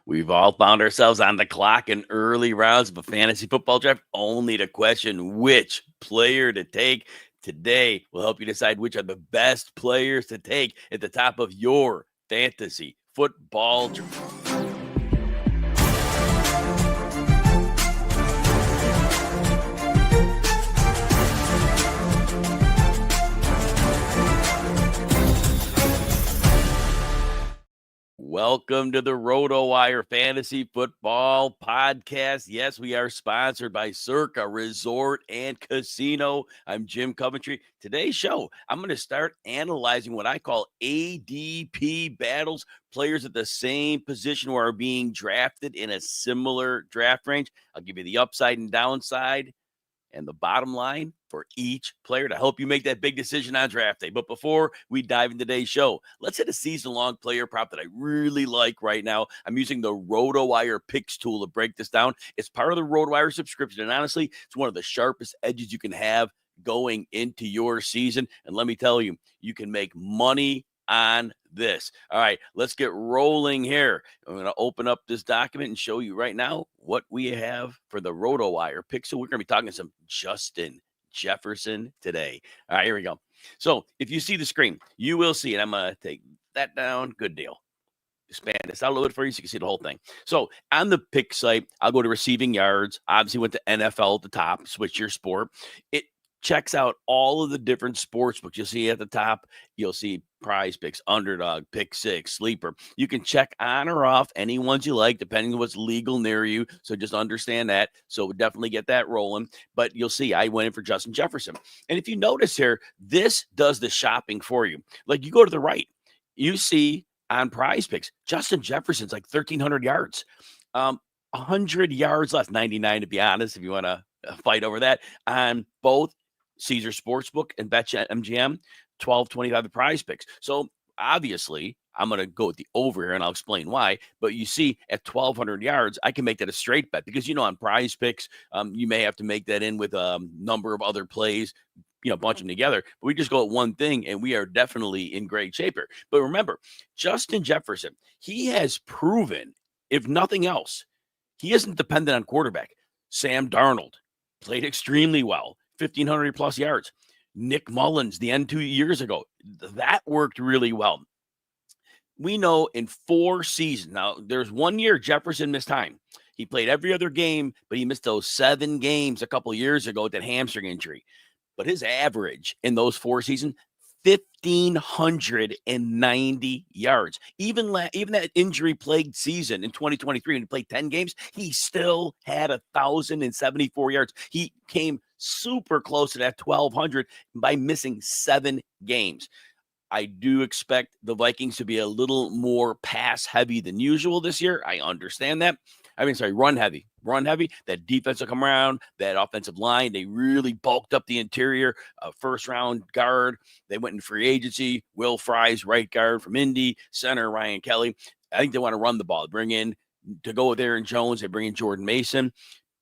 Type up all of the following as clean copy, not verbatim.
We've all found ourselves on the clock in early rounds of a fantasy football draft, only to question which player to take. Today, we'll help you decide which are the best players to take at the top of your fantasy football draft. Welcome to the RotoWire Fantasy Football Podcast. Yes, we are sponsored by Circa Resort and Casino. I'm Jim Coventry. Today's show, I'm going to start analyzing what I call ADP battles, players at the same position who are being drafted in a similar draft range. I'll give you the upside and downside and the bottom line for each player to help you make that big decision on draft day. But before we dive into today's show, let's hit a season-long player prop that I really like right now. I'm using the RotoWire Picks tool to break this down. It's part of the RotoWire subscription, and honestly, it's one of the sharpest edges you can have going into your season. And let me tell you, you can make money on this. All right, let's get rolling here. I'm going to open up this document and show you right now what we have for the RotoWire pick. So we're going to be talking some Justin Jefferson today. All right, here we go. So if you see the screen, you will see, and I'm going to take that down. Good deal. Expand this out a little bit for you so you can see the whole thing. So on the pick site, I'll go to receiving yards. Obviously went to NFL at the top, switch your sport. It checks out all of the different sports books. You'll see at the top, you'll see Prize Picks, Underdog, Pick Six, Sleeper. You can check on or off any ones you like, depending on what's legal near you. So just understand that. So definitely get that rolling. But you'll see I went in for Justin Jefferson. And if you notice here, this does the shopping for you. Like you go to the right, you see on Prize Picks, Justin Jefferson's like 1,300 yards. 100 yards less, 99 to be honest, if you want to fight over that, on both Caesar Sportsbook and BetMGM, 12.25 the Prize Picks. So obviously, I'm going to go with the over here, and I'll explain why. But you see, at 1,200 yards, I can make that a straight bet because, on Prize Picks, you may have to make that in with a number of other plays, bunch them together. But we just go at one thing, and we are definitely in great shape here. But remember, Justin Jefferson, he has proven, if nothing else, he isn't dependent on quarterback. Sam Darnold played extremely well. 1,500 plus yards. Nick Mullins, the end 2 years ago, that worked really well. We know in 4 seasons, now there's 1 year Jefferson missed time. He played every other game, but he missed those 7 games a couple of years ago with that hamstring injury. But his average in those 4 seasons, 1,590 yards. Even that injury-plagued season in 2023, when he played 10 games, he still had 1,074 yards. He came super close to that 1,200 by missing 7 games. I do expect the Vikings to be a little more pass-heavy than usual this year. I understand that. Run heavy. That defense will come around, that offensive line. They really bulked up the interior. First-round guard. They went in free agency. Will Fries, right guard from Indy. Center, Ryan Kelly. I think they want to run the ball. Bring in, to go with Aaron Jones, they bring in Jordan Mason.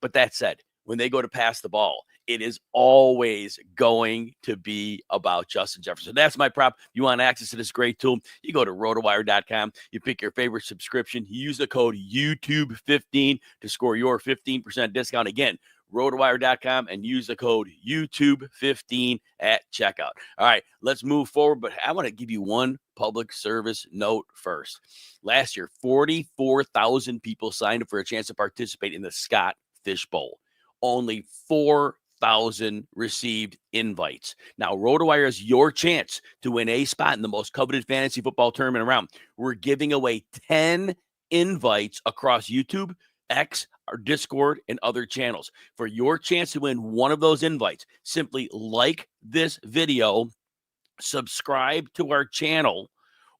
But that said, when they go to pass the ball, it is always going to be about Justin Jefferson. That's my prop. You want access to this great tool, you go to rotowire.com. You pick your favorite subscription. You use the code YouTube15 to score your 15% discount. Again, rotowire.com and use the code YouTube15 at checkout. All right, let's move forward, but I want to give you one public service note first. Last year, 44,000 people signed up for a chance to participate in the Scott Fish Bowl. Only 4,000 received invites. Now, RotoWire is your chance to win a spot in the most coveted fantasy football tournament around. We're giving away 10 invites across YouTube, X, our Discord, and other channels. For your chance to win one of those invites, simply like this video, subscribe to our channel,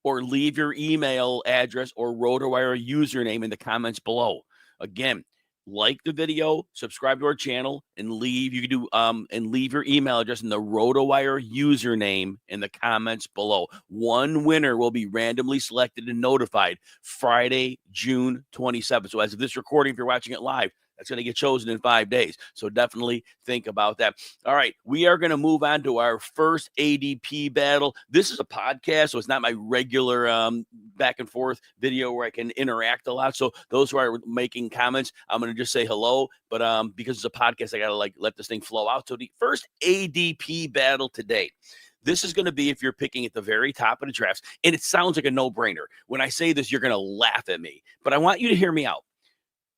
or leave your email address or RotoWire username in the comments below. Again, like the video, subscribe to our channel, and leave your email address in the RotoWire username in the comments below. One winner will be randomly selected and notified Friday, June 27th. So as of this recording, if you're watching it live, That's going to get chosen in 5 days. So definitely think about that. All right, we are going to move on to our first ADP battle. This is a podcast, so it's not my regular back and forth video where I can interact a lot. So those who are making comments, I'm going to just say hello. But because it's a podcast, I got to let this thing flow out. So the first ADP battle today. This is going to be if you're picking at the very top of the drafts, and it sounds like a no-brainer. When I say this, you're going to laugh at me, but I want you to hear me out.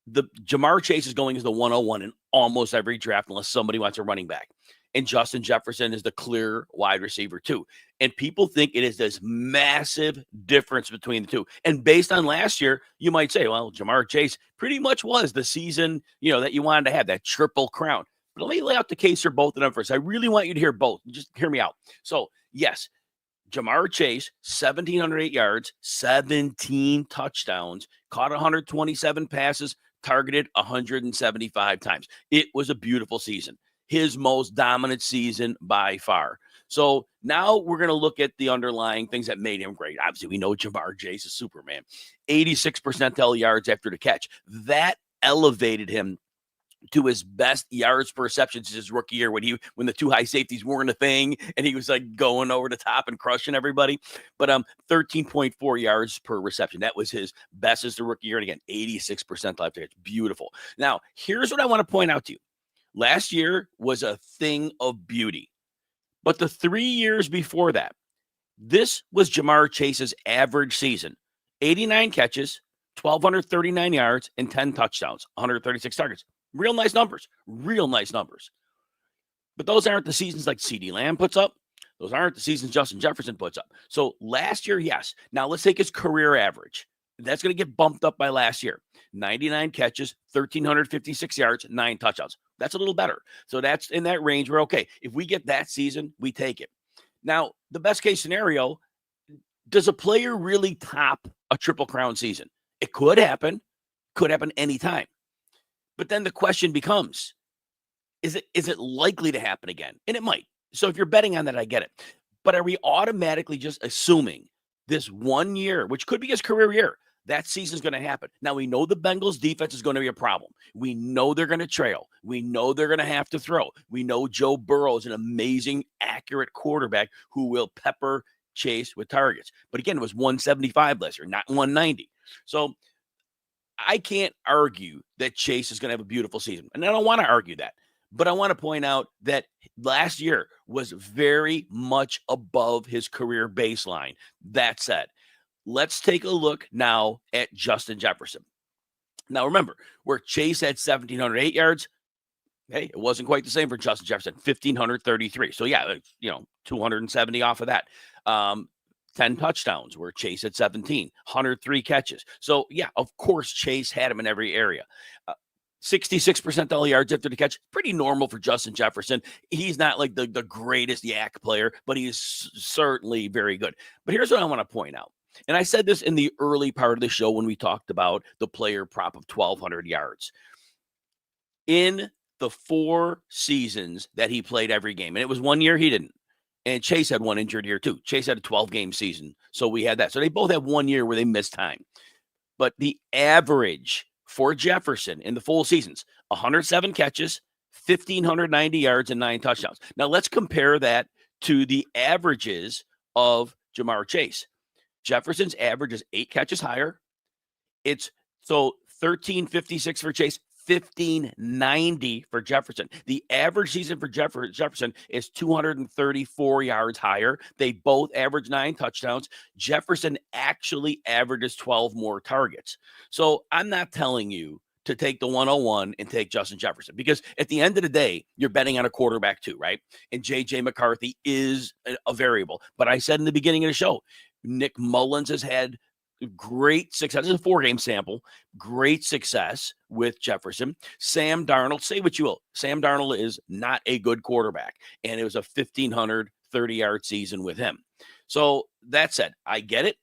The Jamar Chase is going as the 101 in almost every draft unless somebody wants a running back. And Justin Jefferson is the clear wide receiver too. And people think it is this massive difference between the two. And based on last year, you might say, well, Jamar Chase pretty much was the season, that you wanted to have, that triple crown. But let me lay out the case for both of them first. I really want you to hear both. Just hear me out. So, yes, Jamar Chase, 1,708 yards, 17 touchdowns, caught 127 passes, targeted 175 times. It was a beautiful season. His most dominant season by far. So now we're going to look at the underlying things that made him great. Obviously, we know Jamar Chase is Superman. 86 percentile yards after the catch. That elevated him to his best yards per reception since his rookie year when the two high safeties weren't a thing and he was like going over the top and crushing everybody. But 13.4 yards per reception. That was his best as the rookie year. And again, 86 percentile. It's beautiful. Now, here's what I want to point out to you. Last year was a thing of beauty. But the 3 years before that, this was Jamar Chase's average season. 89 catches, 1,239 yards, and 10 touchdowns, 136 targets. Real nice numbers. But those aren't the seasons like CeeDee Lamb puts up. Those aren't the seasons Justin Jefferson puts up. So last year, yes. Now let's take his career average. That's going to get bumped up by last year. 99 catches, 1,356 yards, 9 touchdowns. That's a little better. So that's in that range. We're okay. If we get that season, we take it. Now, the best case scenario, does a player really top a Triple Crown season? It could happen. Could happen anytime. But then the question becomes, is it likely to happen again? And it might. So if you're betting on that, I get it. But are we automatically just assuming this 1 year, which could be his career year, that season's going to happen? Now, we know the Bengals defense is going to be a problem. We know they're going to trail. We know they're going to have to throw. We know Joe Burrow is an amazing, accurate quarterback who will pepper Chase with targets. But again, it was 175 last year, not 190. So I can't argue that Chase is going to have a beautiful season. And I don't want to argue that. But I want to point out that last year was very much above his career baseline. That said, let's take a look now at Justin Jefferson. Now, remember, where Chase had 1,708 yards, hey, it wasn't quite the same for Justin Jefferson, 1,533. So, yeah, 270 off of that. 10 touchdowns, where Chase had 17, 103 catches. So, yeah, of course, Chase had him in every area. 66 percentile yards after the catch, pretty normal for Justin Jefferson. He's not like the greatest yak player, but he is certainly very good. But here's what I want to point out. And I said this in the early part of the show when we talked about the player prop of 1,200 yards. In the 4 seasons that he played every game, and it was 1 year he didn't. And Chase had one injured year too. Chase had a 12-game season, so we had that. So they both had 1 year where they missed time. But the average for Jefferson in the full seasons, 107 catches, 1,590 yards, and 9 touchdowns. Now let's compare that to the averages of Jamar Chase. Jefferson's average is 8 catches higher. It's so 1,356 for Chase, 1,590 for Jefferson. The average season for Jefferson is 234 yards higher. They both average 9 touchdowns. Jefferson actually averages 12 more targets. So I'm not telling you to take the 101 and take Justin Jefferson, because at the end of the day, you're betting on a quarterback too, right? And J.J. McCarthy is a variable. But I said in the beginning of the show, Nick Mullins has had great success. This is a 4-game sample. Great success with Jefferson. Sam Darnold, say what you will. Sam Darnold is not a good quarterback, and it was a 1,530-yard season with him. So that said, I get it.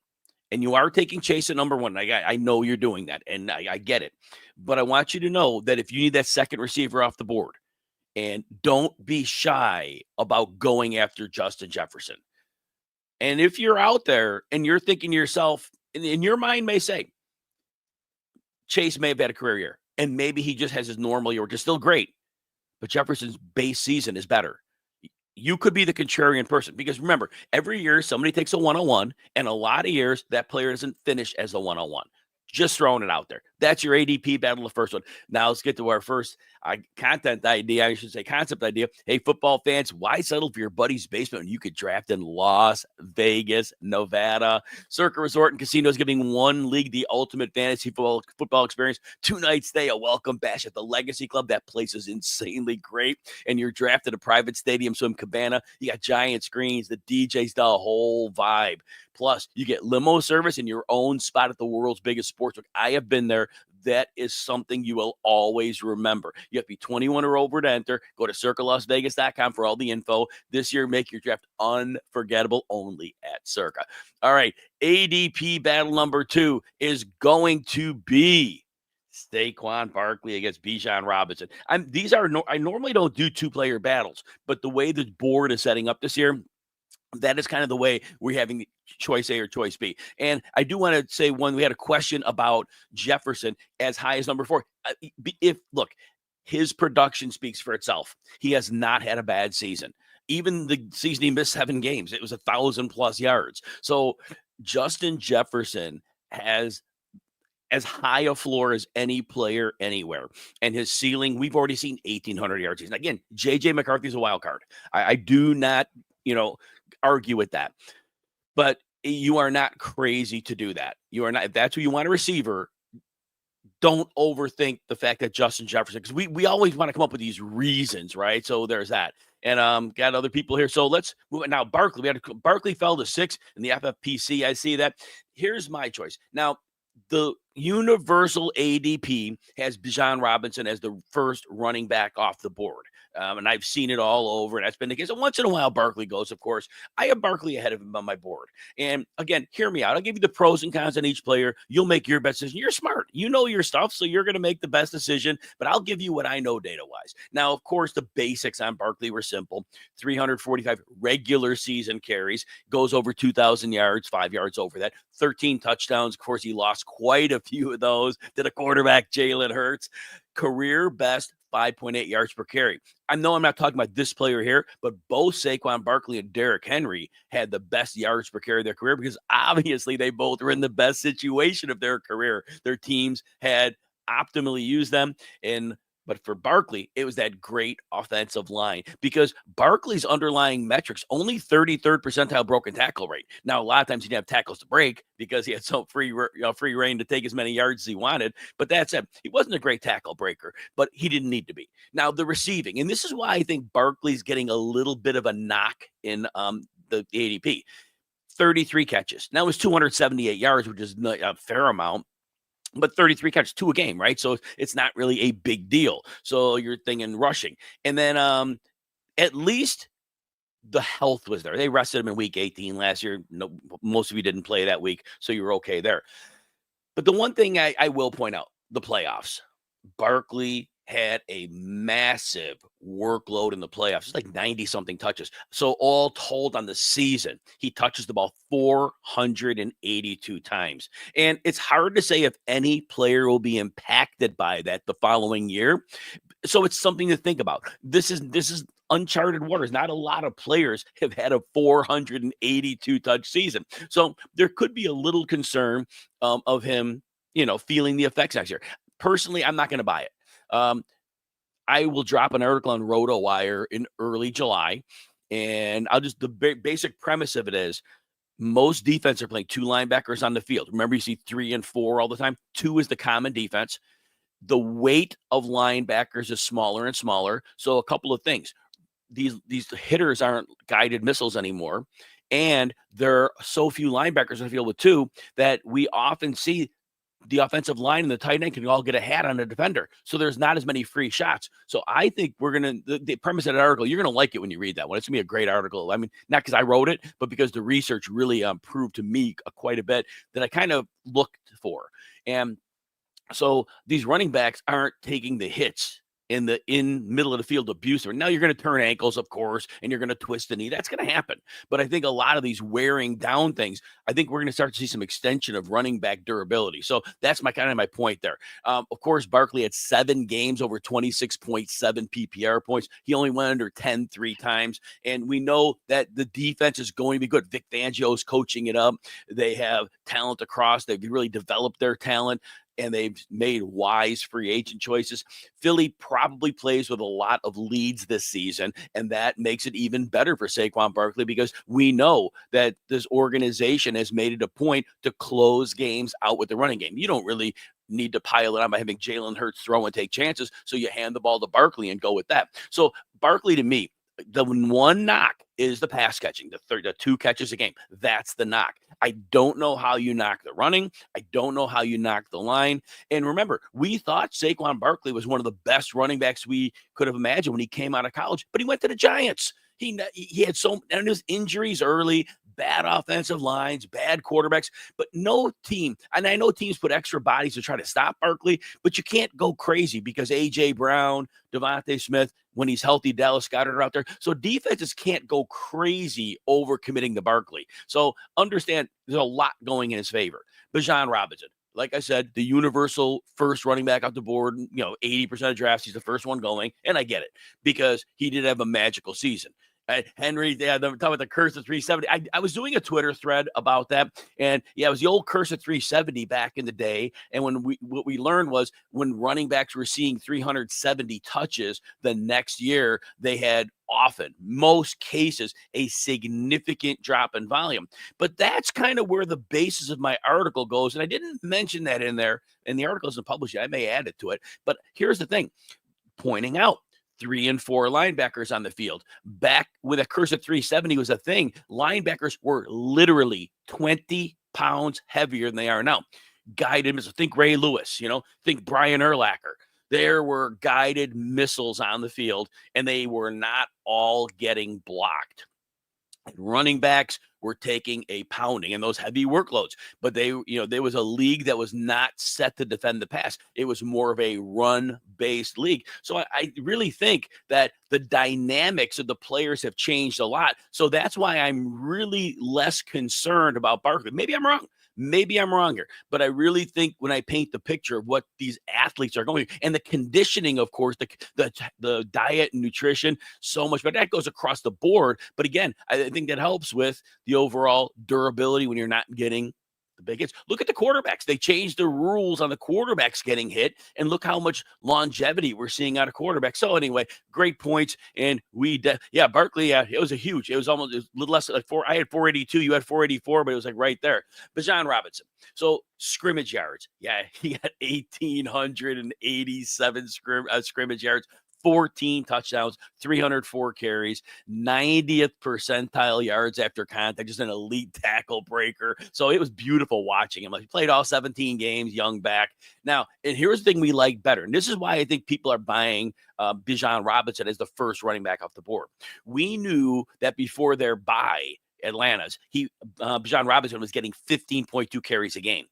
And you are taking Chase at number 1. I know you're doing that, and I get it. But I want you to know that if you need that second receiver off the board, and don't be shy about going after Justin Jefferson. And if you're out there and you're thinking to yourself, and your mind may say, Chase may have had a career year. and maybe he just has his normal year, which is still great, but Jefferson's base season is better. You could be the contrarian person because remember, every year somebody takes a 101, and a lot of years that player doesn't finish as a 101. Just throwing it out there. That's your ADP battle, the first one. Now let's get to our first concept idea. Hey, football fans, why settle for your buddy's basement when you could draft in Las Vegas, Nevada? Circa Resort and Casino is giving one league the ultimate fantasy football experience. 2 night stay, a welcome bash at the Legacy Club. That place is insanely great. And you're drafted a private stadium, swim cabana. You got giant screens, the DJs, the whole vibe. Plus, you get limo service in your own spot at the world's biggest sportsbook. I have been there. That is something you will always remember. You have to be 21 or over to enter. Go to circalasvegas.com for all the info. This year, make your draft unforgettable only at Circa. All right, ADP battle number 2 is going to be Saquon Barkley against Bijan Robinson. I normally don't do 2-player battles, but the way the board is setting up this year, that is kind of the way we're having choice A or choice B. And I do want to say we had a question about Jefferson as high as number 4. Look, his production speaks for itself. He has not had a bad season. Even the season he missed 7 games, it was 1,000+ yards. So Justin Jefferson has as high a floor as any player anywhere. And his ceiling, we've already seen 1,800 yards. And again, J.J. McCarthy's a wild card. I do not, argue with that. But you are not crazy to do that. You are not. If that's who you want a receiver, don't overthink the fact that Justin Jefferson, because we always want to come up with these reasons, right? So there's that. And got other people here. So let's move it now. Barkley. Barkley fell to 6 in the FFPC. I see that. Here's my choice. Now, the universal ADP has Bijan Robinson as the first running back off the board. And I've seen it all over, and that's been the case. And once in a while, Barkley goes, of course. I have Barkley ahead of him on my board. And again, hear me out. I'll give you the pros and cons on each player. You'll make your best decision. You're smart. You know your stuff, so you're going to make the best decision. But I'll give you what I know data-wise. Now, of course, the basics on Barkley were simple. 345 regular season carries, goes over 2,000 yards, 5 yards over that. 13 touchdowns. Of course, he lost quite a few of those to the quarterback, Jalen Hurts. Career best 5.8 yards per carry. I know I'm not talking about this player here, but both Saquon Barkley and Derrick Henry had the best yards per carry of their career because obviously they both were in the best situation of their career. Their teams had optimally used them. But for Barkley, it was that great offensive line because Barkley's underlying metrics, only 33rd percentile broken tackle rate. Now, a lot of times he didn't have tackles to break because he had so free reign to take as many yards as he wanted. But that said, he wasn't a great tackle breaker, but he didn't need to be. Now, the receiving, and this is why I think Barkley's getting a little bit of a knock in the ADP. 33 catches. Now, it was 278 yards, which is a fair amount. But 33 catches, 2 a game, right? So it's not really a big deal. So you're thinking rushing. And then at least the health was there. They rested him in week 18 last year. No, most of you didn't play that week, so you were okay there. But the one thing I will point out, the playoffs. Barkley had a massive workload in the playoffs. It's like 90-something touches. So all told on the season, he touches the ball 482 times. And it's hard to say if any player will be impacted by that the following year. So it's something to think about. This is uncharted waters. Not a lot of players have had a 482 touch season. So there could be a little concern of him, feeling the effects next year. Personally, I'm not going to buy it. I will drop an article on RotoWire in early July, and the basic premise of it is most defense are playing 2 linebackers on the field. Remember, you see 3 and 4 all the time. 2 is the common defense. The weight of linebackers is smaller and smaller. So a couple of things. These hitters aren't guided missiles anymore, and there are so few linebackers on the field with 2 that we often see the offensive line and the tight end can all get a hat on a defender. So there's not as many free shots. So I think the premise of that article, you're going to like it when you read that one. It's going to be a great article. I mean, not because I wrote it, but because the research really proved to me quite a bit that I kind of looked for. And so these running backs aren't taking the hits in the middle of the field abuser. Now you're going to turn ankles, of course, and you're going to twist the knee. That's going to happen. But I think a lot of these wearing down things, I think we're going to start to see some extension of running back durability. So that's my point there. Of course, Barkley had 7 games over 26.7 PPR points. He only went under 10 3 times. And we know that the defense is going to be good. Vic Fangio's coaching it up. They have talent across. They've really developed their talent, and they've made wise free agent choices. Philly probably plays with a lot of leads this season, and that makes it even better for Saquon Barkley because we know that this organization has made it a point to close games out with the running game. You don't really need to pile it on by having Jalen Hurts throw and take chances, so you hand the ball to Barkley and go with that. So Barkley, to me, the one knock is the pass catching, the 2 catches a game. That's the knock. I don't know how you knock the running. I don't know how you knock the line. And remember, we thought Saquon Barkley was one of the best running backs we could have imagined when he came out of college, but he went to the Giants. He had and his injuries early, bad offensive lines, bad quarterbacks, but no team. And I know teams put extra bodies to try to stop Barkley, but you can't go crazy because A.J. Brown, Devontae Smith, when he's healthy, Dallas Goedert are out there. So defenses can't go crazy over committing to Barkley. So understand there's a lot going in his favor. Bijan Robinson, like I said, the universal first running back off the board, 80% of drafts, he's the first one going. And I get it because he did have a magical season. Henry, they're talking about the curse of 370. I was doing a Twitter thread about that, and it was the old curse of 370 back in the day. And what we learned was when running backs were seeing 370 touches the next year, they had often, most cases, a significant drop in volume. But that's kind of where the basis of my article goes, and I didn't mention that in there, and the article isn't published yet. I may add it to it. But here's the thing, pointing out 3 and 4 linebackers on the field. Back with a curse of 370 was a thing. Linebackers were literally 20 pounds heavier than they are now. Guided missiles. Think Ray Lewis, think Brian Urlacher. There were guided missiles on the field, and they were not all getting blocked. And running backs were taking a pounding and those heavy workloads, but there was a league that was not set to defend the pass. It was more of a run-based league. So I really think that the dynamics of the players have changed a lot. So that's why I'm really less concerned about Barkley. Maybe I'm wrong. Maybe I'm wrong here, but I really think when I paint the picture of what these athletes are going and the conditioning, of course, the diet and nutrition, so much, but that goes across the board. But again, I think that helps with the overall durability when you're not getting the big hits. Look at the quarterbacks. They changed the rules on the quarterbacks getting hit, and look how much longevity we're seeing out of quarterbacks. So anyway, great points. And Barkley, it was almost a little less like 4. I had 482. You had 484, but it was like right there. Bijan Robinson. So scrimmage yards. Yeah, he got 1,887 scrimmage yards. 14 touchdowns, 304 carries, 90th percentile yards after contact, just an elite tackle breaker. So it was beautiful watching him. He played all 17 games, young back. Now, and here's the thing we like better, and this is why I think people are buying Bijan Robinson as the first running back off the board. We knew that before their bye, Atlanta's, Bijan Robinson was getting 15.2 carries a game.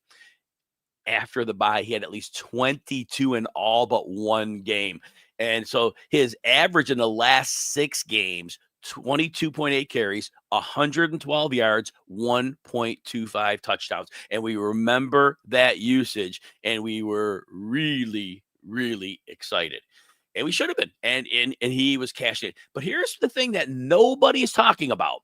After the bye, he had at least 22 in all but one game. And so his average in the last 6 games, 22.8 carries, 112 yards, 1.25 touchdowns. And we remember that usage, and we were really, really excited. And we should have been. And he was cashing it. But here's the thing that nobody is talking about.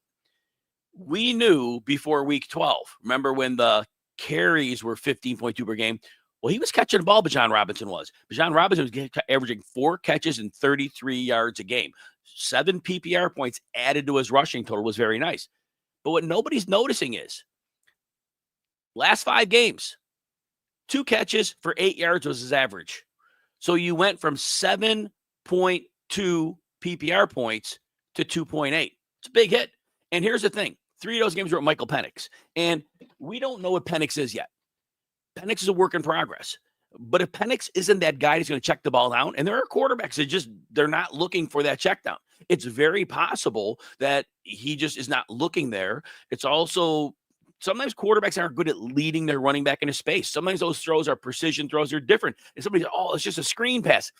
We knew before week 12, remember when the carries were 15.2 per game? Well, he was catching the ball, Bijan Robinson was. Bijan Robinson was averaging 4 catches and 33 yards a game. 7 PPR points added to his rushing total was very nice. But what nobody's noticing is last 5 games, 2 catches for 8 yards was his average. So you went from 7.2 PPR points to 2.8. It's a big hit. And here's the thing. 3 of those games were with Michael Penix. And we don't know what Penix is yet. Penix is a work in progress. But if Penix isn't that guy who's going to check the ball down, and there are quarterbacks that they're not looking for that check down. It's very possible that he just is not looking there. It's also sometimes quarterbacks aren't good at leading their running back into space. Sometimes those throws are precision throws. They're different. And somebody says, it's just a screen pass.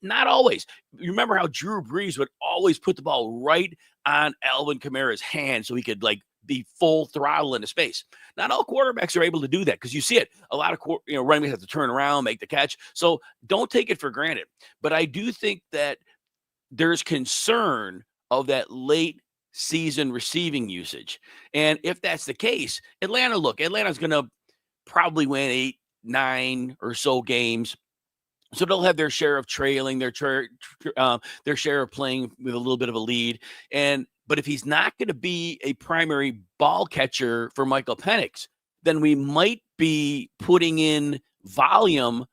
Not always. You remember how Drew Brees would always put the ball right on Alvin Kamara's hand so he could be full throttle into space. Not all quarterbacks are able to do that because you see it. A lot of running backs have to turn around, make the catch. So don't take it for granted. But I do think that there's concern of that late season receiving usage. And if that's the case, Atlanta's going to probably win 8, 9 or so games. So they'll have their share of trailing, their share of playing with a little bit of a lead. But if he's not going to be a primary ball catcher for Michael Penix, then we might be putting in volume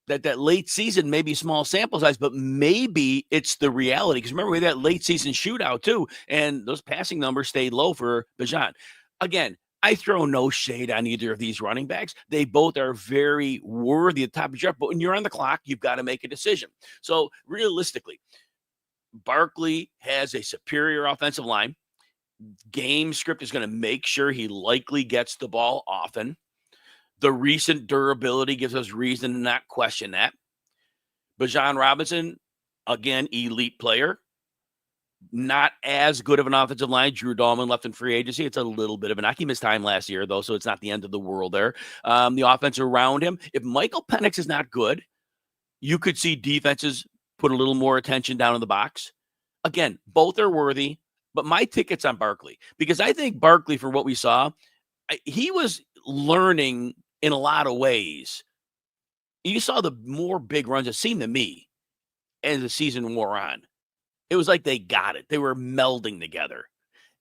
that late season, maybe small sample size, but maybe it's the reality. Because remember, we had that late season shootout too, and those passing numbers stayed low for Bijan. Again, I throw no shade on either of these running backs. They both are very worthy at the top of the draft, but when you're on the clock, you've got to make a decision. So realistically, Barkley has a superior offensive line. Game script is going to make sure he likely gets the ball often. The recent durability gives us reason to not question that. Bijan Robinson, again, elite player. Not as good of an offensive line. Drew Dahlman left in free agency. It's a little bit of an knock. He missed time last year, though, so it's not the end of the world there. The offense around him, if Michael Penix is not good, you could see defenses put a little more attention down in the box. Again, both are worthy, but my ticket's on Barkley because I think Barkley, for what we saw, he was learning in a lot of ways. You saw the more big runs, it seemed to me, as the season wore on. It was like they got it. They were melding together.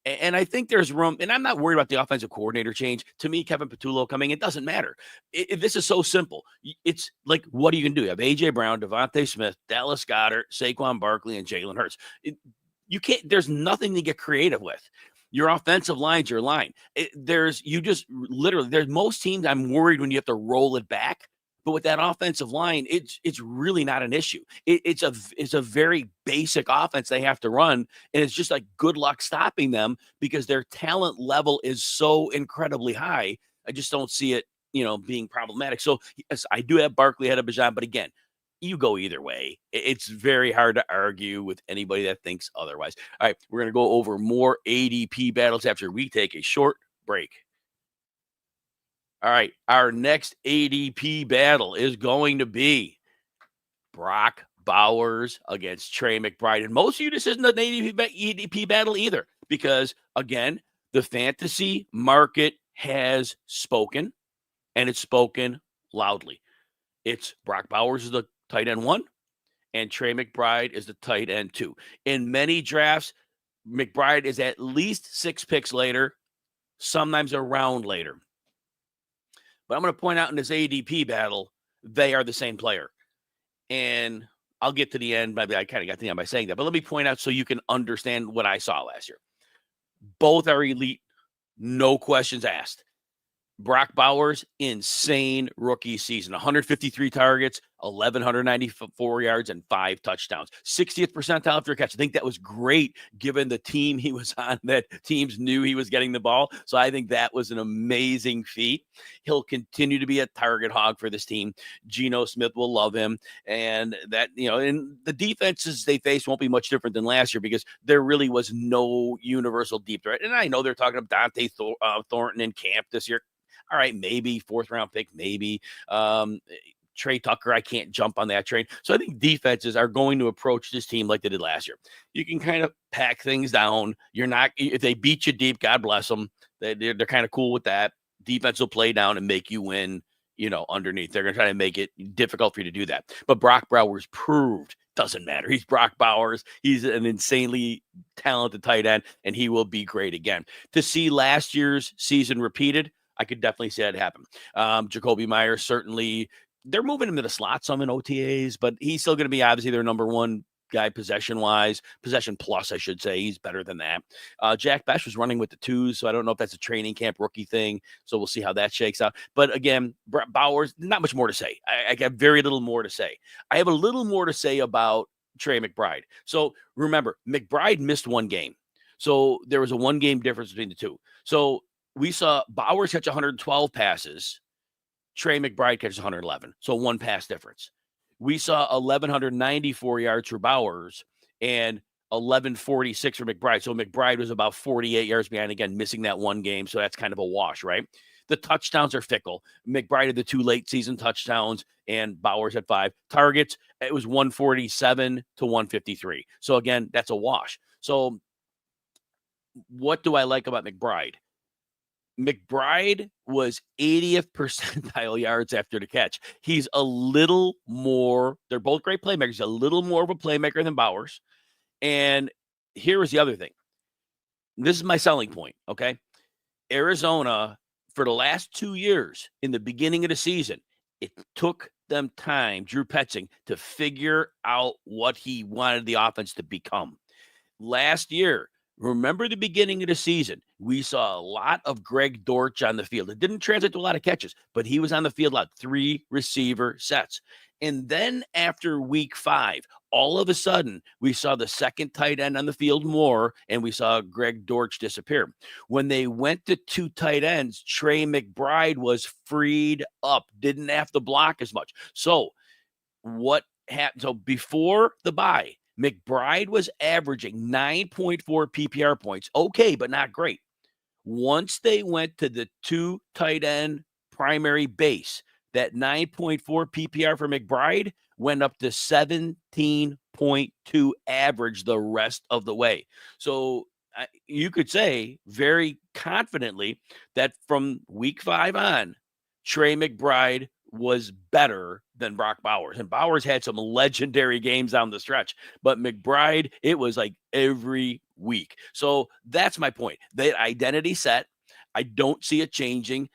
And I think there's room, and I'm not worried about the offensive coordinator change. To me, Kevin Patullo coming, it doesn't matter. This is so simple. It's like, what are you going to do? You have A.J. Brown, Devontae Smith, Dallas Goedert, Saquon Barkley, and Jalen Hurts. There's nothing to get creative with. Your offensive line's your line. There's most teams I'm worried when you have to roll it back. But with that offensive line, it's really not an issue. It's a very basic offense they have to run, and it's just like good luck stopping them because their talent level is so incredibly high. I just don't see it, being problematic. So yes, I do have Barkley ahead of Bijan, but again, you go either way. It's very hard to argue with anybody that thinks otherwise. All right, we're going to go over more ADP battles after we take a short break. All right, our next ADP battle is going to be Brock Bowers against Trey McBride. And most of you, this isn't an ADP battle either because, again, the fantasy market has spoken, and it's spoken loudly. It's Brock Bowers is the tight end 1, and Trey McBride is the tight end 2. In many drafts, McBride is at least 6 picks later, sometimes a round later. But I'm going to point out in this ADP battle, they are the same player. And I'll get to the end. Maybe I kind of got to the end by saying that. But let me point out so you can understand what I saw last year. Both are elite. No questions asked. Brock Bowers, insane rookie season. 153 targets, 1,194 yards, and 5 touchdowns. 60th percentile after a catch. I think that was great given the team he was on, that teams knew he was getting the ball. So I think that was an amazing feat. He'll continue to be a target hog for this team. Geno Smith will love him. And that, and the defenses they face won't be much different than last year because there really was no universal deep threat. And I know they're talking about Dante Thornton in camp this year. All right, maybe 4th round pick, maybe. Trey Tucker, I can't jump on that train. So I think defenses are going to approach this team like they did last year. You can kind of pack things down. If they beat you deep, God bless them. They're kind of cool with that. Defense will play down and make you win, underneath. They're going to try to make it difficult for you to do that. But Brock Bowers proved doesn't matter. He's Brock Bowers. He's an insanely talented tight end, and he will be great again. To see last year's season repeated, I could definitely see that happen. Jacoby Myers, certainly, they're moving him to the slot some in OTAs, but he's still going to be obviously their number 1 guy possession-wise, possession plus, I should say. He's better than that. Jack Bech was running with the 2s, so I don't know if that's a training camp rookie thing, so we'll see how that shakes out. But again, Bowers, not much more to say. I have very little more to say. I have a little more to say about Trey McBride. So remember, McBride missed 1 game. So there was a 1-game difference between the two. So we saw Bowers catch 112 passes. Trey McBride catches 111. So 1 pass difference. we saw 1,194 yards for Bowers and 1,146 for McBride. So McBride was about 48 yards behind, again, missing that one game. So that's kind of a wash, right? The touchdowns are fickle. McBride had the 2 late season touchdowns and Bowers had 5 targets. It was 147 to 153. So again, that's a wash. So what do I like about McBride? McBride was 80th percentile yards after the catch. He's a little more, they're both great playmakers, a little more of a playmaker than Bowers. And here is the other thing. This is my selling point, okay? Arizona, for the last 2 years, in the beginning of the season, it took them time, Drew Petzing, to figure out what he wanted the offense to become. Last year, remember the beginning of the season, we saw a lot of Greg Dortch on the field. It didn't translate to a lot of catches, but he was on the field a lot, 3 receiver sets. And then after week 5, all of a sudden, we saw the second tight end on the field more, and we saw Greg Dortch disappear. When they went to 2 tight ends, Trey McBride was freed up, didn't have to block as much. So what happened? So before the bye, McBride was averaging 9.4 PPR points. Okay, but not great. Once they went to the 2 tight end primary base, that 9.4 PPR for McBride went up to 17.2 average the rest of the way. So you could say very confidently that from week 5 on, Trey McBride was better than Brock Bowers. And Bowers had some legendary games down the stretch, but McBride, it was like every week. So that's my point. That identity set, I don't see it changing.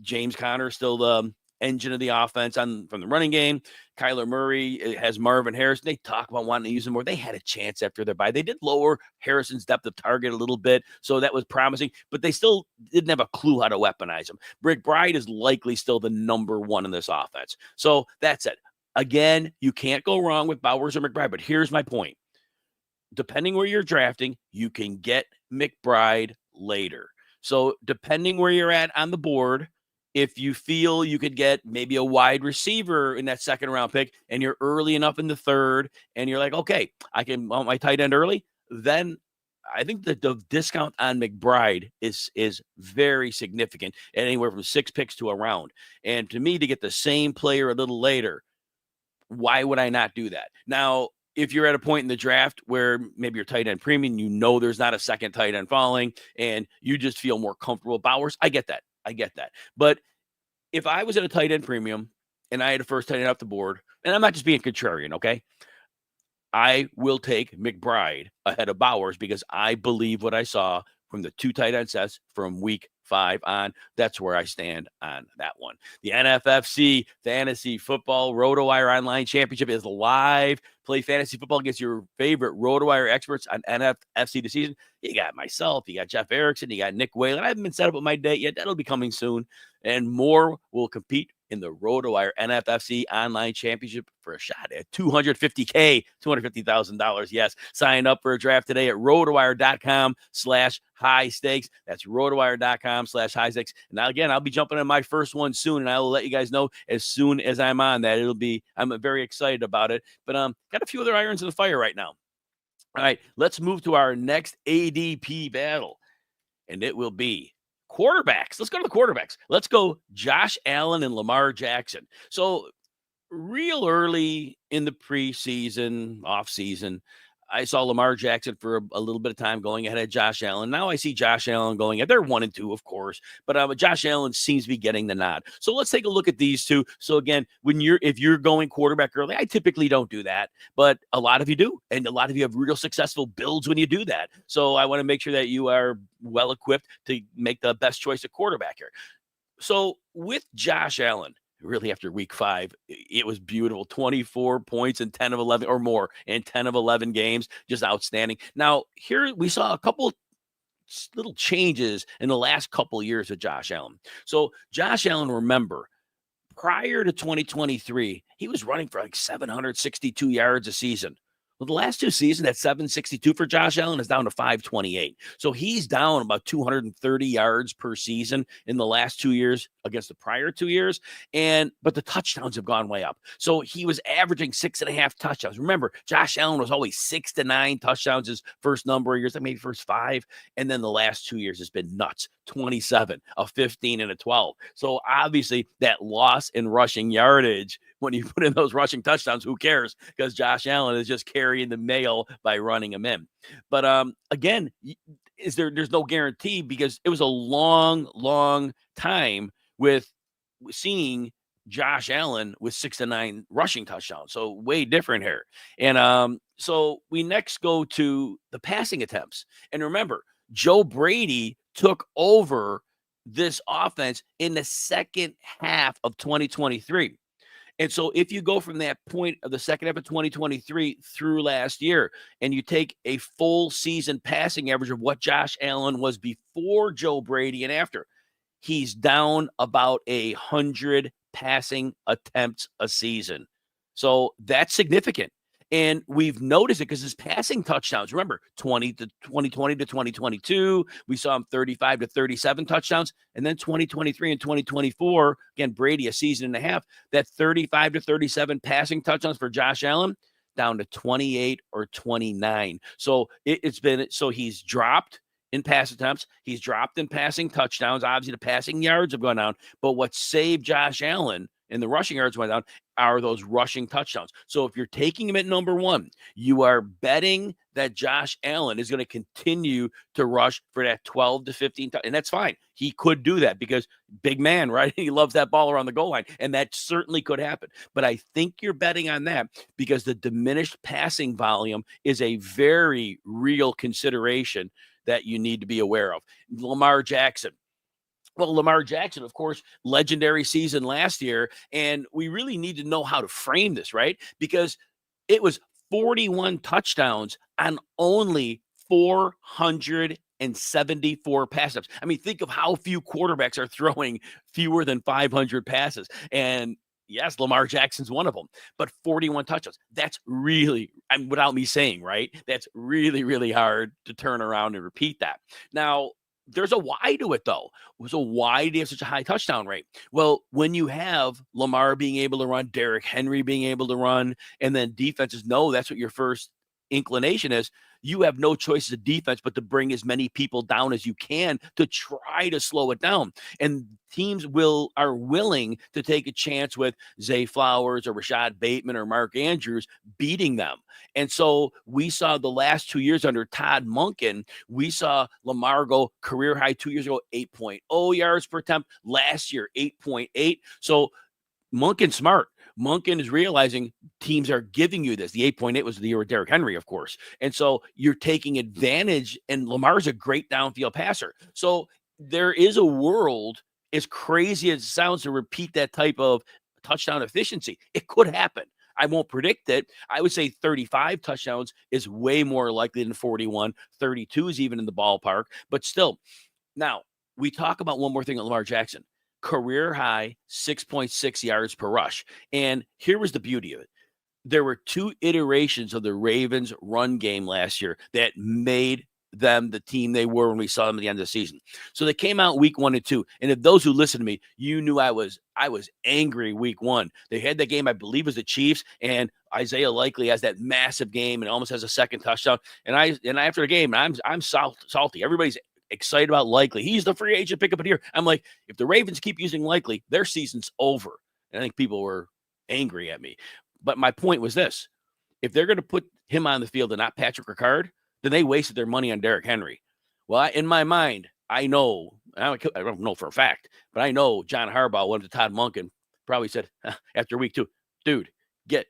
James Conner is still the engine of the offense from the running game. Kyler Murray has Marvin Harrison. They talk about wanting to use him more. They had a chance after their bye. They did lower Harrison's depth of target a little bit, so that was promising, but they still didn't have a clue how to weaponize him. McBride is likely still the number 1 in this offense. So that's it. Again, you can't go wrong with Bowers or McBride, but here's my point. Depending where you're drafting, you can get McBride later. So depending where you're at on the board, if you feel you could get maybe a wide receiver in that second round pick and you're early enough in the third and you're like, okay, I can want my tight end early, then I think that the discount on McBride is very significant, at anywhere from 6 picks to a round. And to me, to get the same player a little later, why would I not do that? Now, if you're at a point in the draft where maybe your tight end premium, there's not a second tight end falling and you just feel more comfortable with Bowers, I get that. But if I was at a tight end premium and I had a first tight end off the board, and I'm not just being contrarian, okay? I will take McBride ahead of Bowers because I believe what I saw from the 2 tight end sets from week 5 on. That's where I stand on that one. The NFFC Fantasy Football RotoWire Online Championship is live. Play fantasy football against your favorite RotoWire experts on NFFC this season. You got myself, you got Jeff Erickson, you got Nick Whalen. I haven't been set up with my date yet. That'll be coming soon. And more will compete in the RotoWire NFFC Online Championship for a shot at $250K, $250,000. Yes, sign up for a draft today at rotowire.com/high stakes. That's rotowire.com/high stakes. And now, again, I'll be jumping on my first one soon, and I will let you guys know as soon as I'm on that. I'm very excited about it, but got a few other irons in the fire right now. All right, let's move to our next ADP battle, and it will be quarterbacks. Let's go to the quarterbacks. Let's go Josh Allen and Lamar Jackson. So real early in the preseason, off-season, I saw Lamar Jackson for a little bit of time going ahead of Josh Allen. Now I see Josh Allen going ahead. They're 1 and 2, of course, but Josh Allen seems to be getting the nod. So let's take a look at these two. So again, if you're going quarterback early, I typically don't do that, but a lot of you do, and a lot of you have real successful builds when you do that. So I want to make sure that you are well equipped to make the best choice of quarterback here. So with Josh Allen, really after week 5, it was beautiful. 24 points in 10 of 11 or more in 10 of 11 games. Just outstanding. Now, here we saw a couple little changes in the last couple years with Josh Allen. So Josh Allen, remember, prior to 2023, he was running for like 762 yards a season. Well, the last two seasons, that 762 for Josh Allen is down to 528. So he's down about 230 yards per season in the last 2 years against the prior 2 years. But the touchdowns have gone way up. So he was averaging 6.5 touchdowns. Remember, Josh Allen was always 6 to 9 touchdowns his first number of years, like maybe first 5. And then the last 2 years has been nuts. 27, a 15, and a 12. So obviously that loss in rushing yardage, when you put in those rushing touchdowns, who cares? Because Josh Allen is just carrying the mail by running him in. But again, there's no guarantee, because it was a long time with seeing Josh Allen with 6 to 9 rushing touchdowns. So way different here. And so we next go to the passing attempts. And remember, Joe Brady took over this offense in the second half of 2023. And so if you go from that point of the second half of 2023 through last year, and you take a full season passing average of what Josh Allen was before Joe Brady and after, he's down about 100 passing attempts a season. So that's significant. And we've noticed it because his passing touchdowns, remember, 2020 to 2022, we saw him 35 to 37 touchdowns. And then 2023 and 2024, again, Brady, a season and a half, that 35 to 37 passing touchdowns for Josh Allen down to 28 or 29. So he's dropped in pass attempts. He's dropped in passing touchdowns. Obviously, the passing yards have gone down. But what saved Josh Allen, and the rushing yards went down, are those rushing touchdowns. So if you're taking him at number one, you are betting that Josh Allen is going to continue to rush for that 12 to 15. And that's fine. He could do that because big man, right? He loves that ball around the goal line. And that certainly could happen. But I think you're betting on that because the diminished passing volume is a very real consideration that you need to be aware of. Lamar Jackson. Well, Lamar Jackson, of course, legendary season last year. And we really need to know how to frame this, right? Because it was 41 touchdowns on only 474 pass ups. I mean, think of how few quarterbacks are throwing fewer than 500 passes. And yes, Lamar Jackson's one of them, but 41 touchdowns. That's really, without me saying, right? That's really, really hard to turn around and repeat that. Now, there's a why to it, though. So why do you have such a high touchdown rate? Well, when you have Lamar being able to run, Derrick Henry being able to run, and then defenses know that's what your first inclination is, you have no choice as a defense but to bring as many people down as you can to try to slow it down. And teams are willing to take a chance with Zay Flowers or Rashad Bateman or Mark Andrews beating them. And so we saw the last 2 years under Todd Monken, we saw Lamar go career high 2 years ago, 8.0 yards per attempt. Last year, 8.8. So Monken's smart. Monken is realizing teams are giving you this. The 8.8 was the year with Derrick Henry, of course. And so you're taking advantage, and Lamar's a great downfield passer. So there is a world, as crazy as it sounds to repeat that type of touchdown efficiency. It could happen. I won't predict it. I would say 35 touchdowns is way more likely than 41. 32 is even in the ballpark. But still, now we talk about one more thing at Lamar Jackson. Career high 6.6 yards per rush. And here was the beauty of it. There were 2 iterations of the Ravens run game last year that made them the team they were when we saw them at the end of the season. So they came out week 1 and 2. And if those who listened to me, you knew I was angry week 1. They had that game, I believe, was the Chiefs, and Isaiah Likely has that massive game and almost has a second touchdown. And after the game, I'm salty. Everybody's excited about Likely. He's the free agent pickup here. I'm like, if the Ravens keep using Likely, their season's over. And I think people were angry at me. But my point was this. If they're going to put him on the field and not Patrick Ricard, then they wasted their money on Derrick Henry. Well, in my mind, I don't know for a fact, but I know John Harbaugh went to Todd Monken, probably said after week 2, dude, get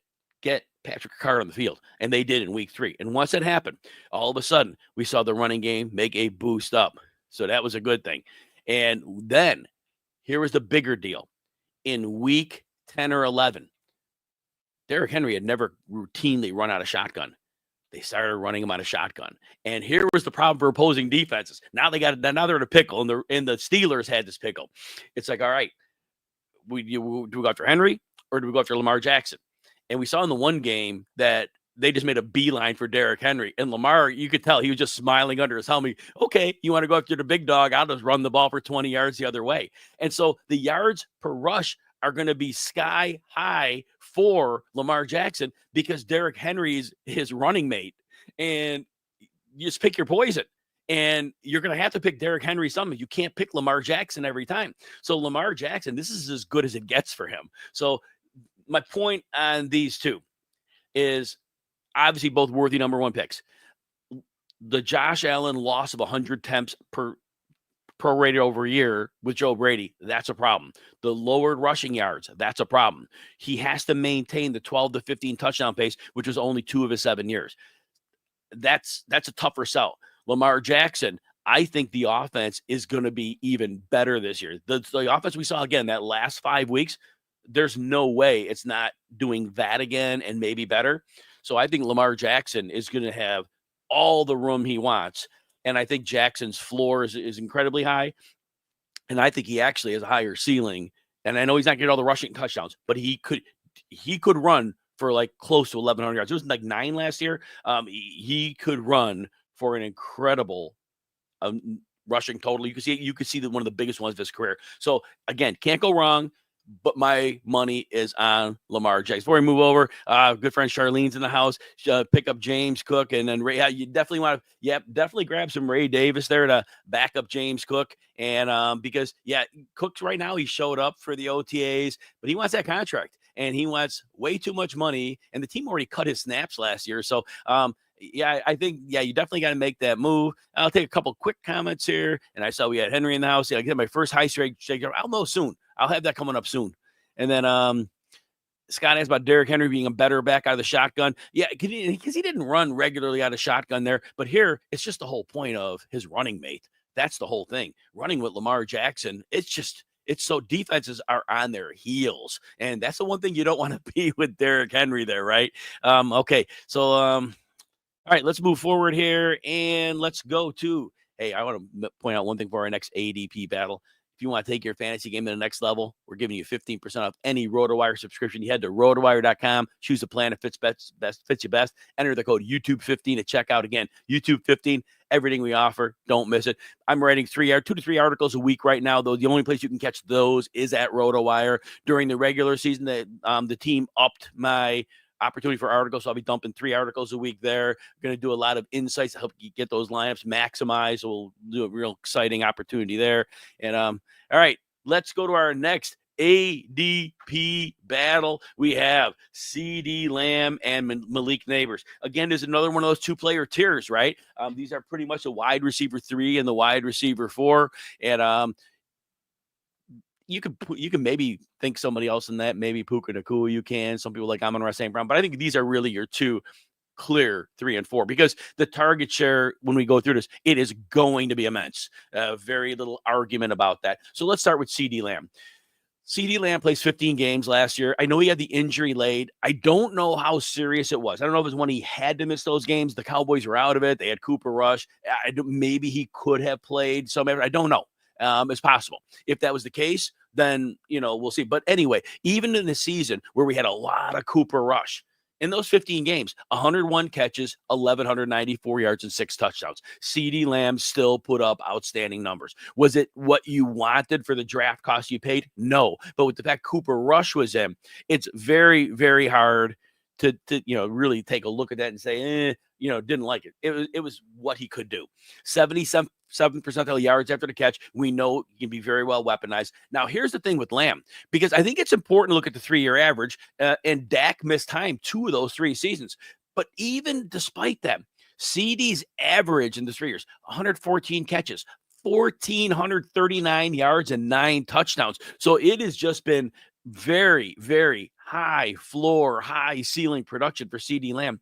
Patrick Ricard on the field. And they did in week 3. And once that happened, all of a sudden, we saw the running game make a boost up. So that was a good thing. And then here was the bigger deal. In week 10 or 11, Derrick Henry had never routinely run out of shotgun. They started running him out of shotgun. And here was the problem for opposing defenses. Now they're in a pickle, and the Steelers had this pickle. It's like, all right, do we go after Henry or do we go after Lamar Jackson? And we saw in the one game that they just made a beeline for Derrick Henry. And Lamar, you could tell he was just smiling under his helmet. Okay, you want to go after the big dog? I'll just run the ball for 20 yards the other way. And so the yards per rush are going to be sky high for Lamar Jackson because Derrick Henry is his running mate. And you just pick your poison. And you're going to have to pick Derrick Henry something. You can't pick Lamar Jackson every time. So Lamar Jackson, this is as good as it gets for him. So my point on these two is obviously both worthy number one picks. The Josh Allen loss of 100 attempts per prorated over a year with Joe Brady, that's a problem. The lowered rushing yards, that's a problem. He has to maintain the 12 to 15 touchdown pace, which was only 2 of his 7 years. That's a tougher sell. Lamar Jackson, I think the offense is going to be even better this year. The offense we saw again that last 5 weeks, there's no way it's not doing that again and maybe better. So I think Lamar Jackson is going to have all the room he wants. And I think Jackson's floor is incredibly high. And I think he actually has a higher ceiling. And I know he's not getting all the rushing touchdowns, but he could run for like close to 1,100 yards. It was like 9 last year. He could run for an incredible rushing total. You could see that one of the biggest ones of his career. So again, can't go wrong. But my money is on Lamar Jackson. Before we move over, good friend Charlene's in the house. Pick up James Cook, and then Ray. You definitely want to, definitely grab some Ray Davis there to back up James Cook. And because Cook's right now he showed up for the OTAs, but he wants that contract, and he wants way too much money. And the team already cut his snaps last year, so I think you definitely got to make that move. I'll take a couple quick comments here, and I saw we had Henry in the house. I get my first high strike. I'll know soon. I'll have that coming up soon. And then Scott asked about Derrick Henry being a better back out of the shotgun. Yeah, because he didn't run regularly out of shotgun there. But here, it's just the whole point of his running mate. That's the whole thing. Running with Lamar Jackson, it's so defenses are on their heels. And that's the one thing you don't want to be with Derrick Henry there, right? Okay, so all right, let's move forward here. And let's go to, I want to point out one thing for our next ADP battle. If you want to take your fantasy game to the next level, we're giving you 15% off any RotoWire subscription. You head to rotowire.com, choose the plan that fits you best. Enter the code YouTube15 at checkout. Again, YouTube15, everything we offer. Don't miss it. I'm writing 2 to 3 articles a week right now, though. The only place you can catch those is at RotoWire. During the regular season, the team upped my opportunity for articles. So I'll be dumping 3 articles a week there. Going to do a lot of insights to help you get those lineups maximized. So we'll do a real exciting opportunity there. And all right, let's go to our next ADP battle. We have CeeDee Lamb and Malik Nabers. Again, there's another one of those 2-player tiers, right? These are pretty much the wide receiver 3 and the wide receiver 4. And you can maybe think somebody else in that, maybe Puka Nacua. You can. Some people like Amon-Ra St. Brown, but I think these are really your 2 clear 3 and 4 because the target share when we go through this, it is going to be immense. Very little argument about that. So let's start with CeeDee Lamb. CeeDee Lamb plays 15 games last year. I know he had the injury late. I don't know how serious it was. I don't know if it was when he had to miss those games. The Cowboys were out of it. They had Cooper Rush. Maybe he could have played some. I don't know. It's possible. If that was the case, then, we'll see. But anyway, even in the season where we had a lot of Cooper Rush, in those 15 games, 101 catches, 1,194 yards, and 6 touchdowns. CeeDee Lamb still put up outstanding numbers. Was it what you wanted for the draft cost you paid? No. But with the fact Cooper Rush was in, it's very, very hard to really take a look at that and say, didn't like it. It was what he could do. 77% yards after the catch. We know he can be very well weaponized. Now, here's the thing with Lamb, because I think it's important to look at the 3-year average, and Dak missed time 2 of those 3 seasons. But even despite that, CeeDee's average in the 3 years, 114 catches, 1,439 yards, and 9 touchdowns. So it has just been very, very high floor, high ceiling production for CeeDee Lamb.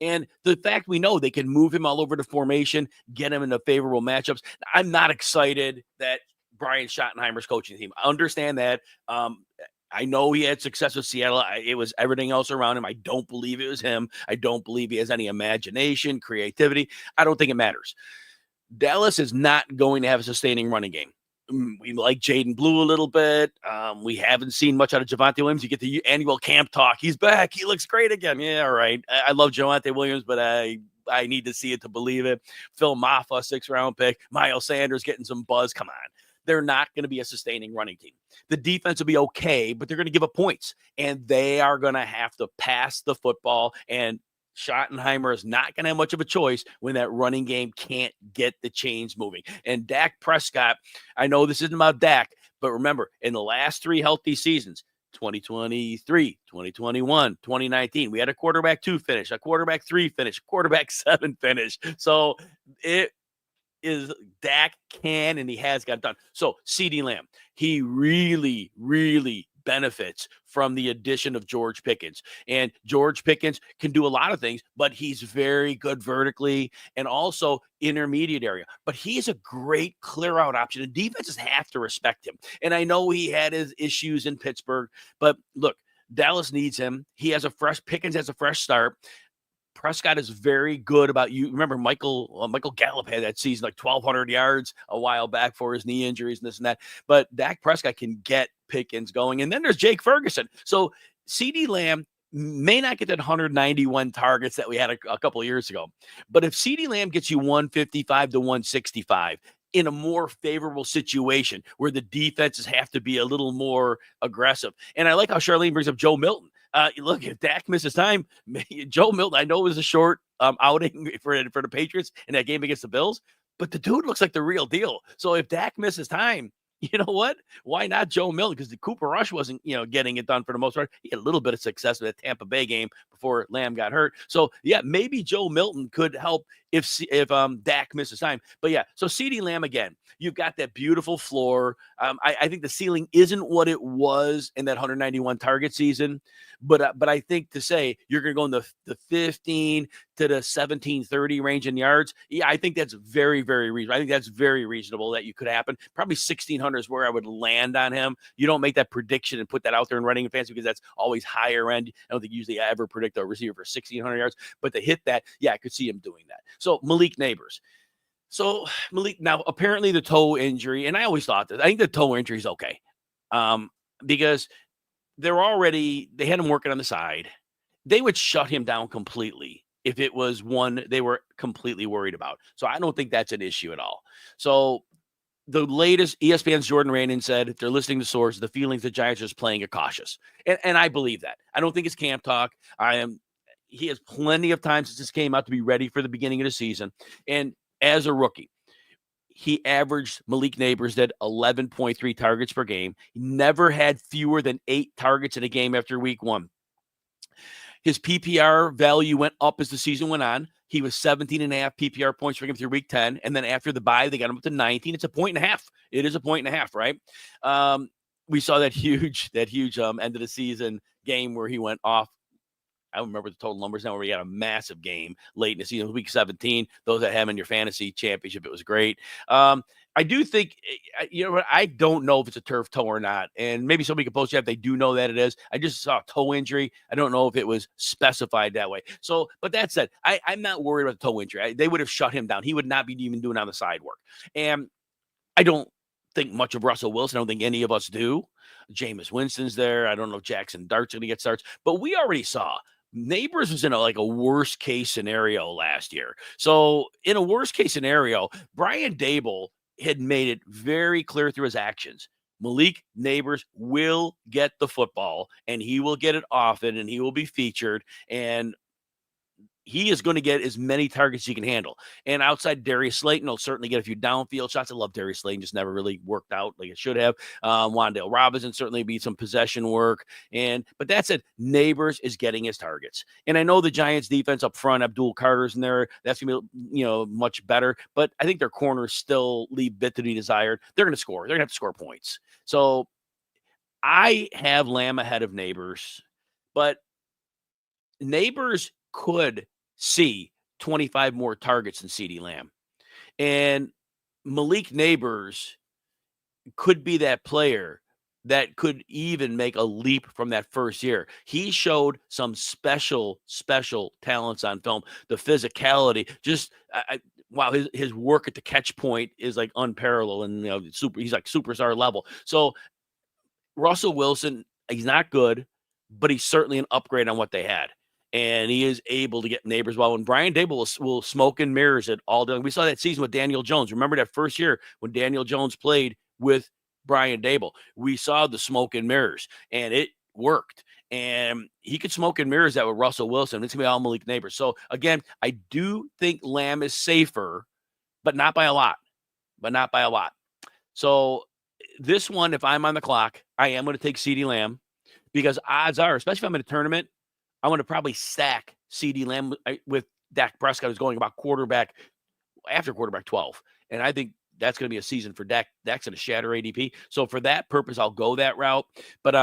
And the fact we know they can move him all over the formation, get him into favorable matchups. I'm not excited that Brian Schottenheimer's coaching the team. I understand that. I know he had success with Seattle. It was everything else around him. I don't believe it was him. I don't believe he has any imagination, creativity. I don't think it matters. Dallas is not going to have a sustaining running game. We like Jaden Blue a little bit. We haven't seen much out of Javonte Williams. You get the annual camp talk. He's back. He looks great again. Yeah, all right. I love Javonte Williams, but I need to see it to believe it. Phil Maffa, 6th-round pick. Miles Sanders getting some buzz. Come on. They're not going to be a sustaining running team. The defense will be okay, but they're going to give up points, and they are going to have to pass the football, and Schottenheimer is not going to have much of a choice when that running game can't get the chains moving. And Dak Prescott, I know this isn't about Dak, but remember, in the last 3 healthy seasons, 2023, 2021, 2019, we had a quarterback 2 finish, a quarterback 3 finish, a quarterback 7 finish. So it is Dak can and he has got it done. So CeeDee Lamb, he really, really benefits from the addition of George Pickens. And George Pickens can do a lot of things, but he's very good vertically and also intermediate area. But he's a great clear out option. And defenses have to respect him. And I know he had his issues in Pittsburgh, but look, Dallas needs him. Pickens has a fresh start. Prescott is very good about you. Remember, Michael Gallup had that season, like 1,200 yards a while back for his knee injuries and this and that. But Dak Prescott can get Pickens going. And then there's Jake Ferguson. So CeeDee Lamb may not get that 191 targets that we had a couple of years ago. But if CeeDee Lamb gets you 155 to 165 in a more favorable situation where the defenses have to be a little more aggressive. And I like how Charlene brings up Joe Milton. Look, if Dak misses time, Joe Milton, I know it was a short outing for the Patriots in that game against the Bills, but the dude looks like the real deal. So if Dak misses time, you know what? Why not Joe Milton? Because the Cooper Rush wasn't, getting it done for the most part. He had a little bit of success with that Tampa Bay game before Lamb got hurt. So yeah, maybe Joe Milton could help if Dak misses time. But yeah, so CeeDee Lamb again. You've got that beautiful floor. I think the ceiling isn't what it was in that 191 target season, but I think to say you're going to go in the 15 to the 1730 range in yards. Yeah, I think that's very, very reasonable. I think that's very reasonable that you could happen. Probably 1600 is where I would land on him. You don't make that prediction and put that out there in running fantasy because that's always higher end. I don't think usually I ever predict a receiver for 1600 yards, but to hit that, yeah, I could see him doing that. So Malik Nabers. So Malik, now apparently the toe injury, and I always thought this, I think the toe injury is okay. Because they had him working on the side. They would shut him down completely if it was one they were completely worried about. So I don't think that's an issue at all. So the latest ESPN's Jordan Raanan said, if they're listening to sources, the feelings the Giants are just playing it cautious. And I believe that. I don't think it's camp talk. He has plenty of time since this came out to be ready for the beginning of the season. And as a rookie, he averaged Malik Nabers at 11.3 targets per game. He never had fewer than 8 targets in a game after week 1. His PPR value went up as the season went on. He was 17.5 PPR points per game through week 10. And then after the bye, they got him up to 19. It's 1.5 points. It is 1.5 points, right? We saw that huge end of the season game where he went off. I don't remember the total numbers now, where he had a massive game late in the season, week 17. Those that have him in your fantasy championship, it was great. I do think, I don't know if it's a turf toe or not. And maybe somebody could post it if they do know that it is. I just saw a toe injury. I don't know if it was specified that way. So, but that said, I'm not worried about the toe injury. They would have shut him down. He would not be even doing on the side work. And I don't think much of Russell Wilson. I don't think any of us do. Jameis Winston's there. I don't know if Jackson Dart's going to get starts. But we already saw Nabers was in a worst case scenario last year. So in a worst case scenario, Brian Daboll had made it very clear through his actions. Malik Nabers will get the football, and he will get it often, and he will be featured, and he is going to get as many targets as he can handle. And outside Darius Slayton, he'll certainly get a few downfield shots. I love Darius Slayton, just never really worked out like it should have. Wan'Dale Robinson certainly be some possession work. But that said, Nabers is getting his targets. And I know the Giants defense up front, Abdul Carter's in there. That's going to be, much better. But I think their corners still leave bit to be desired. They're going to score. They're going to have to score points. So I have Lamb ahead of Nabers. But Nabers could see 25 more targets than CeeDee Lamb. And Malik Nabers could be that player that could even make a leap from that first year. He showed some special talents on film. The physicality, wow, his work at the catch point is like unparalleled, and he's like superstar level. So Russell Wilson, he's not good, but he's certainly an upgrade on what they had. And he is able to get Nabers well. And Brian Dable will smoke and mirrors it all day. We saw that season with Daniel Jones. Remember that first year when Daniel Jones played with Brian Dable? We saw the smoke and mirrors, and it worked. And he could smoke and mirrors that with Russell Wilson. It's going to be all Malik Nabers. So, again, I do think Lamb is safer, but not by a lot. So, this one, if I'm on the clock, I am going to take CeeDee Lamb because odds are, especially if I'm in a tournament, I'm going to probably stack CeeDee Lamb with Dak Prescott, who's going about after quarterback 12. And I think that's going to be a season for Dak. Dak's going to shatter ADP. So for that purpose, I'll go that route. But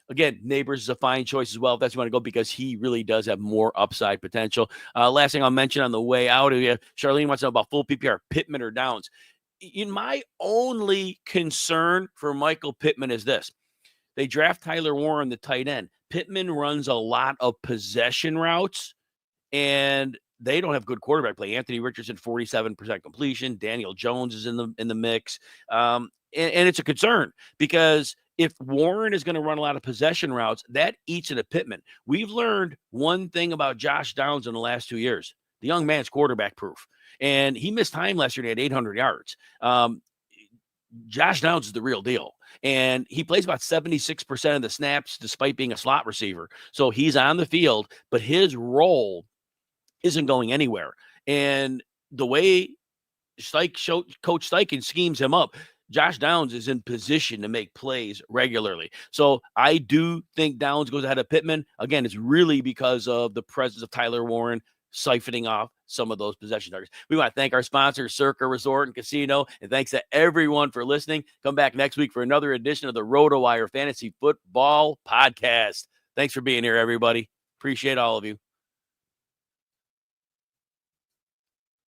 again, Nabers is a fine choice as well if that's what you want to go, because he really does have more upside potential. Last thing I'll mention on the way out of here, Charlene wants to know about full PPR, Pittman or Downs. In my only concern for Michael Pittman is this. They draft Tyler Warren, the tight end. Pittman runs a lot of possession routes, and they don't have good quarterback play. Anthony Richardson, 47% completion. Daniel Jones is in the mix. And it's a concern because if Warren is going to run a lot of possession routes, that eats into Pittman. We've learned one thing about Josh Downs in the last 2 years. The young man's quarterback proof. And he missed time last year and he had 800 yards. Josh Downs is the real deal. And he plays about 76% of the snaps despite being a slot receiver. So he's on the field, but his role isn't going anywhere. And the way Coach Steichen schemes him up, Josh Downs is in position to make plays regularly. So I do think Downs goes ahead of Pittman. Again, it's really because of the presence of Tyler Warren siphoning off some of those possession targets. We want to thank our sponsors, Circa Resort and Casino, and thanks to everyone for listening. Come back next week for another edition of the RotoWire Fantasy Football Podcast. Thanks for being here, everybody. Appreciate all of you.